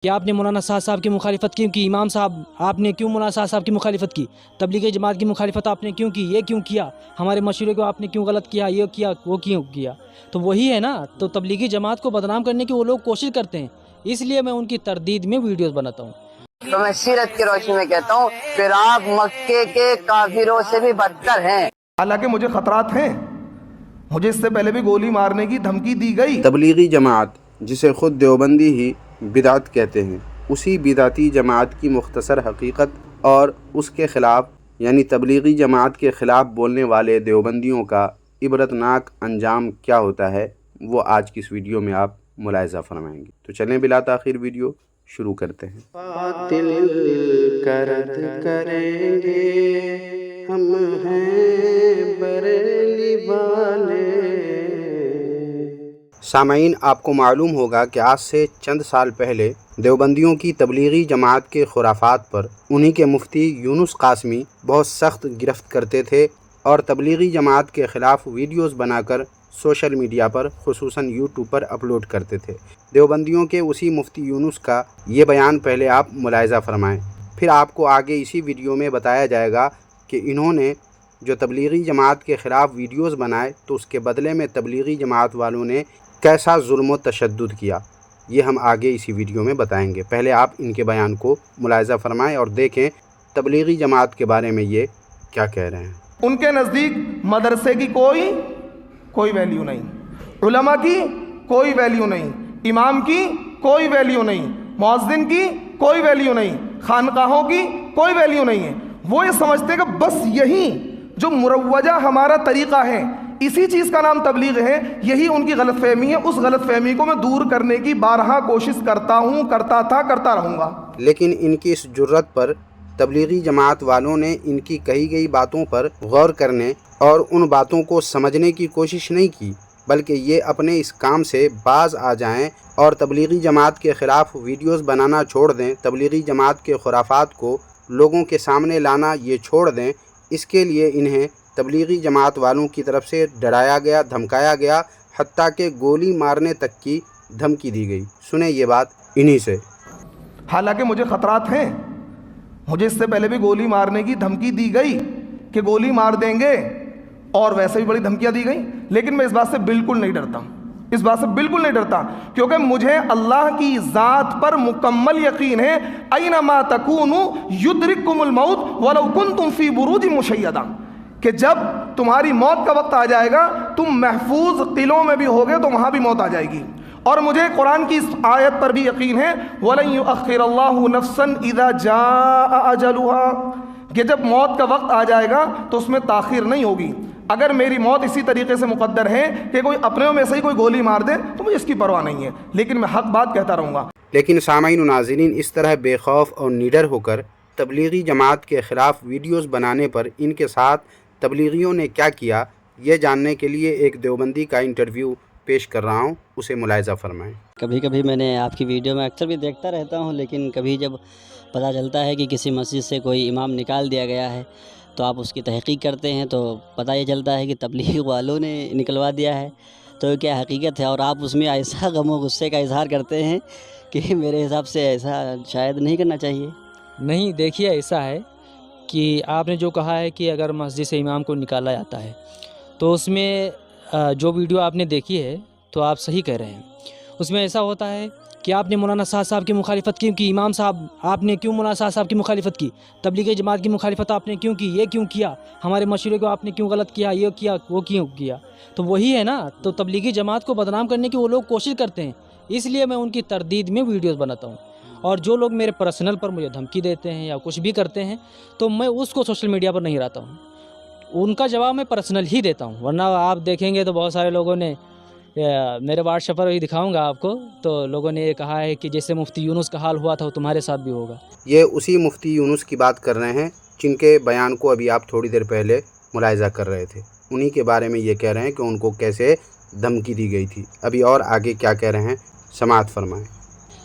کہ آپ نے مولانا سعد صاحب کی مخالفت کیوں کی؟ امام صاحب آپ نے کیوں مولانا سعد صاحب کی مخالفت کی؟ تبلیغی جماعت کی مخالفت آپ نے کیوں کی؟ یہ کیوں کیا؟ ہمارے مشورے کو آپ نے کیوں غلط کیا؟ یہ کیا وہ کیوں کیا؟ تو وہی ہے نا، تو تبلیغی جماعت کو بدنام کرنے کی وہ لوگ کوشش کرتے ہیں، اس لیے میں ان کی تردید میں ویڈیوز بناتا ہوں۔ تو میں سیرت کی روشنی میں کہتا ہوں پھر آپ مکے کے کافروں سے بھی بدتر ہیں۔ حالانکہ مجھے خطرات ہیں، مجھے اس سے پہلے بھی گولی مارنے کی دھمکی دی گئی۔ تبلیغی جماعت جسے خود دیوبندی ہی بدعت کہتے ہیں، اسی بدعتی جماعت کی مختصر حقیقت اور اس کے خلاف یعنی تبلیغی جماعت کے خلاف بولنے والے دیوبندیوں کا عبرتناک انجام کیا ہوتا ہے، وہ آج کی اس ویڈیو میں آپ ملاحظہ فرمائیں گے۔ تو چلیں بلا تاخیر ویڈیو شروع کرتے ہیں۔ باطل کا رد کریں گے ہم ہیں بریلی والے۔ سامعین، آپ کو معلوم ہوگا کہ آج سے چند سال پہلے دیوبندیوں کی تبلیغی جماعت کے خرافات پر انہی کے مفتی یونس قاسمی بہت سخت گرفت کرتے تھے اور تبلیغی جماعت کے خلاف ویڈیوز بنا کر سوشل میڈیا پر خصوصاً یوٹیوب پر اپلوڈ کرتے تھے۔ دیوبندیوں کے اسی مفتی یونس کا یہ بیان پہلے آپ ملاحظہ فرمائیں، پھر آپ کو آگے اسی ویڈیو میں بتایا جائے گا کہ انہوں نے جو تبلیغی جماعت کے خلاف ویڈیوز بنائے تو اس کے بدلے میں تبلیغی جماعت والوں نے کیسا ظلم و تشدد کیا، یہ ہم آگے اسی ویڈیو میں بتائیں گے۔ پہلے آپ ان کے بیان کو ملاحظہ فرمائیں اور دیکھیں تبلیغی جماعت کے بارے میں یہ کیا کہہ رہے ہیں۔ ان کے نزدیک مدرسے کی کوئی ویلیو نہیں، علماء کی کوئی ویلیو نہیں، امام کی کوئی ویلیو نہیں، مؤذن کی کوئی ویلیو نہیں، خانقاہوں کی کوئی ویلیو نہیں ہے۔ وہ یہ سمجھتے ہیں کہ بس یہی جو مروجہ ہمارا طریقہ ہے، اسی چیز کا نام تبلیغ ہے، یہی ان کی غلط فہمی ہے۔ اس غلط فہمی کو میں دور کرنے کی بارہا کوشش کرتا ہوں، کرتا تھا، کرتا رہوں گا۔ لیکن ان کی اس جرت پر تبلیغی جماعت والوں نے ان کی کہی گئی باتوں پر غور کرنے اور ان باتوں کو سمجھنے کی کوشش نہیں کی، بلکہ یہ اپنے اس کام سے باز آ جائیں اور تبلیغی جماعت کے خلاف ویڈیوز بنانا چھوڑ دیں، تبلیغی جماعت کے خرافات کو لوگوں کے سامنے لانا یہ چھوڑ دیں۔ اس کے لیے انہیں تبلیغی جماعت والوں کی طرف سے ڈرایا گیا، دھمکایا گیا، حتیٰ کہ گولی مارنے تک کی دھمکی دی گئی۔ سنیں یہ بات انہی سے۔ حالانکہ مجھے خطرات ہیں، مجھے اس سے پہلے بھی گولی مارنے کی دھمکی دی گئی کہ گولی مار دیں گے، اور ویسے بھی بڑی دھمکیاں دی گئیں، لیکن میں اس بات سے بالکل نہیں ڈرتا، اس بات سے بالکل نہیں ڈرتا، کیونکہ مجھے اللہ کی ذات پر مکمل یقین ہے۔ اینما تکونوا یدرککم الموت ولو کنتم فی بروج مشیدہ، کہ جب تمہاری موت کا وقت آ جائے گا، تم محفوظ قلعوں میں بھی ہوگے تو وہاں بھی موت آ جائے گی۔ اور مجھے قرآن کی اس آیت پر بھی یقین ہے، وَلَن يُؤَخِّرَ اللَّهُ نَفْسًا إِذَا جَاءَ أَجَلُهَا، کہ جب موت کا وقت آ جائے گا تو اس میں تاخیر نہیں ہوگی۔ اگر میری موت اسی طریقے سے مقدر ہے کہ کوئی اپنے میں سے ہی کوئی گولی مار دے تو مجھے اس کی پرواہ نہیں ہے، لیکن میں حق بات کہتا رہوں گا۔ لیکن سامعین و ناظرین، اس طرح بے خوف اور نڈر ہو کر تبلیغی جماعت کے خلاف ویڈیوز بنانے پر ان کے ساتھ تبلیغیوں نے کیا کیا، یہ جاننے کے لیے ایک دیوبندی کا انٹرویو پیش کر رہا ہوں، اسے ملاحظہ فرمائیں۔ کبھی کبھی میں نے آپ کی ویڈیو میں اکثر بھی دیکھتا رہتا ہوں، لیکن کبھی جب پتہ چلتا ہے کہ کسی مسجد سے کوئی امام نکال دیا گیا ہے تو آپ اس کی تحقیق کرتے ہیں تو پتہ یہ چلتا ہے کہ تبلیغ والوں نے نکلوا دیا ہے۔ تو کیا حقیقت ہے؟ اور آپ اس میں ایسا غم و غصے کا اظہار کرتے ہیں کہ میرے حساب سے ایسا شاید نہیں کرنا چاہیے۔ نہیں، دیکھیے ایسا ہے کہ آپ نے جو کہا ہے کہ اگر مسجد سے امام کو نکالا جاتا ہے تو اس میں جو ویڈیو آپ نے دیکھی ہے تو آپ صحیح کہہ رہے ہیں۔ اس میں ایسا ہوتا ہے کہ آپ نے مولانا سعد صاحب کی مخالفت کیوں کی؟ امام صاحب آپ نے کیوں مولانا سعد صاحب کی مخالفت کی؟ تبلیغی جماعت کی مخالفت آپ نے کیوں کی؟ یہ کیوں کیا؟ ہمارے مشورے کو آپ نے کیوں غلط کیا؟ یہ کیا وہ کیوں کیا؟ تو وہی ہے نا، تو تبلیغی جماعت کو بدنام کرنے کی وہ لوگ کوشش کرتے ہیں، اس لیے میں ان کی تردید میں ویڈیوز بناتا ہوں۔ اور جو لوگ میرے پرسنل پر مجھے دھمکی دیتے ہیں یا کچھ بھی کرتے ہیں تو میں اس کو سوشل میڈیا پر نہیں رہتا ہوں، ان کا جواب میں پرسنل ہی دیتا ہوں۔ ورنہ آپ دیکھیں گے تو بہت سارے لوگوں نے میرے واٹس ایپ پر ہی دکھاؤں گا آپ کو، تو لوگوں نے یہ کہا ہے کہ جیسے مفتی یونس کا حال ہوا تھا وہ تمہارے ساتھ بھی ہوگا۔ یہ اسی مفتی یونس کی بات کر رہے ہیں جن کے بیان کو ابھی آپ تھوڑی دیر پہلے ملاحظہ کر رہے تھے، انہی کے بارے میں یہ کہہ رہے ہیں کہ ان کو کیسے دھمکی دی گئی تھی۔ ابھی اور آگے کیا کہہ رہے ہیں، سماعت فرمائیں۔